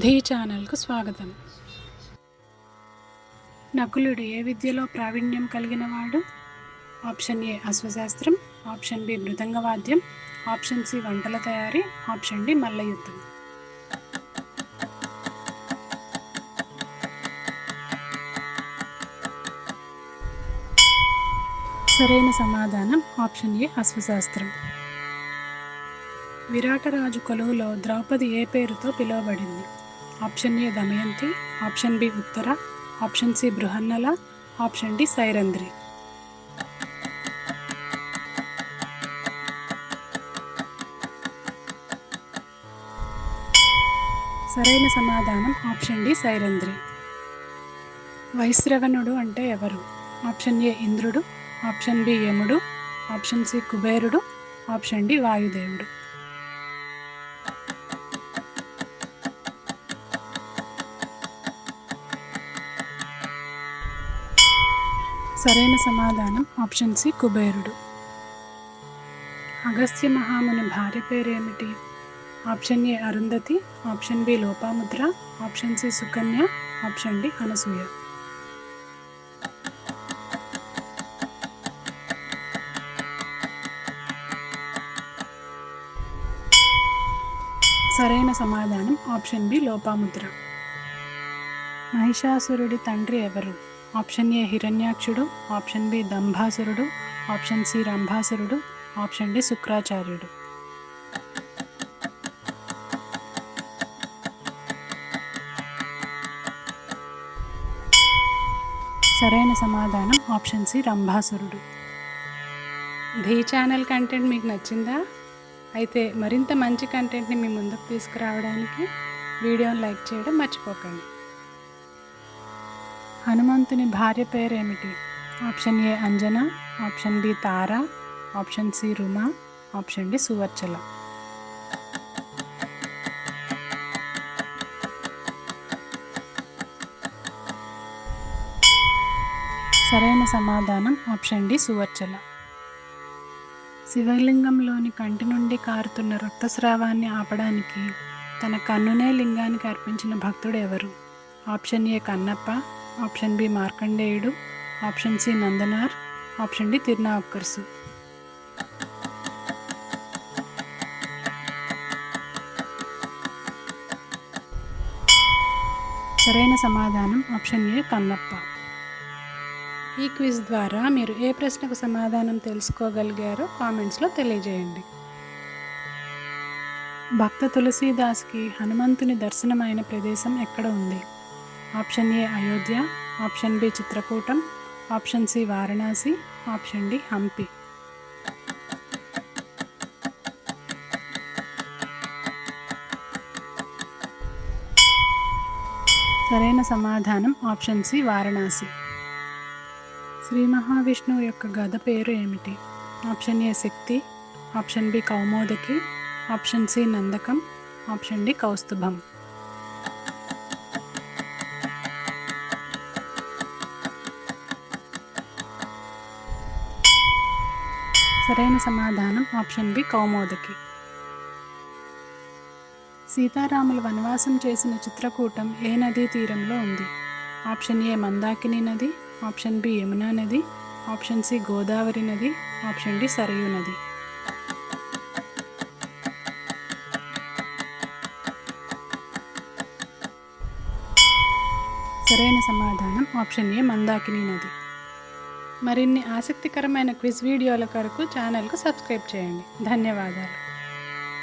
ధీ ఛానల్కు స్వాగతం. నకులుడు ఏ విద్యలో ప్రావీణ్యం కలిగినవాడు? ఆప్షన్ ఏ అశ్వశాస్త్రం, ఆప్షన్ బి మృదంగ వాద్యం, ఆప్షన్ సి వంటల తయారీ, ఆప్షన్ డి మల్లయుద్ధం. సరైన సమాధానం ఆప్షన్ ఏ అశ్వశాస్త్రం. విరాటరాజు కొలువులో ద్రౌపది ఏ పేరుతో పిలువబడింది? Option A Damayanti, option B Uttara, option C Brihannala, option D Sairandhri. సరైన సమాధానం ఆప్షన్ డి సైరంధ్రి. వైశ్రవణుడు అంటే ఎవరు? ఆప్షన్ ఏ ఇంద్రుడు, ఆప్షన్ బి యముడు, ఆప్షన్ సి కుబేరుడు, ఆప్షన్ డి వాయుదేవుడు. సరైన సమాధానం ఆప్షన్ సి కుబేరుడు. అగస్త్య మహాముని భార్య పేరేమిటి? Option A Arundhati, option B Lopamudra, option C Sukanya, option D Anasuya. సరైన సమాధానం ఆప్షన్ బి లోపాముద్ర. మహిషాసురుడి తండ్రి ఎవరు? Option A Hiranyakshudu, option B Dambhasurudu, option C Rambhasurudu, option D Shukracharyudu. సరైన సమాధానం option C Rambhasurudu. Dhee channel content మీకు నచ్చిందా? అయితే మరింత మంచి కంటెంట్ని మీ ముందుకు తీసుకురావడానికి వీడియోని లైక్ చేయడం మర్చిపోకండి. హనుమంతుని భార్య పేరేమిటి? Option A Anjana, option B Tara, option C Ruma, option D Suvarchala. సరైన సమాధానం ఆప్షన్ డి సువర్చల. శివలింగంలోని కంటి నుండి కారుతున్న రక్తస్రావాన్ని ఆపడానికి తన కన్నునే లింగానికి అర్పించిన భక్తుడు ఎవరు? Option A Kannappa, option B Markandeyudu, option C Nandanar, option D Tirunavukkarasu. సరైన సమాధానం ఆప్షన్ ఏ కన్నప్ప. ఈ క్విజ్ ద్వారా మీరు ఏ ప్రశ్నకు సమాధానం తెలుసుకోగలిగారో కామెంట్స్లో తెలియజేయండి. భక్త తులసీదాస్కి హనుమంతుని దర్శనమైన ప్రదేశం ఎక్కడ ఉంది? Option A Ayodhya, option B Chitrakutam, option C Varanasi, option D Hampi. సరైన సమాధానం ఆప్షన్ సి వారణాసి. శ్రీ మహావిష్ణువు యొక్క గద పేరు ఏమిటి? Option A Shakti, option B Kaumodaki, option C Nandakam, option D Kaustubham. సరైన సమాధానం ఆప్షన్ బి కౌమోదకి. సీతారాములు వనవాసం చేసిన చిత్రకూటం ఏ నదీ తీరంలో ఉంది? ఆప్షన్ ఏ మందాకిని నది, ఆప్షన్ బి యమునా నది, ఆప్షన్ సి గోదావరి నది, ఆప్షన్ డి సరయూ నది. సరైన సమాధానం ఆప్షన్ ఏ మందాకిని నది. మరిన్ని ఆసక్తికరమైన క్విజ్ వీడియోల కొరకు ఛానల్కు సబ్స్క్రైబ్ చేయండి. ధన్యవాదాలు.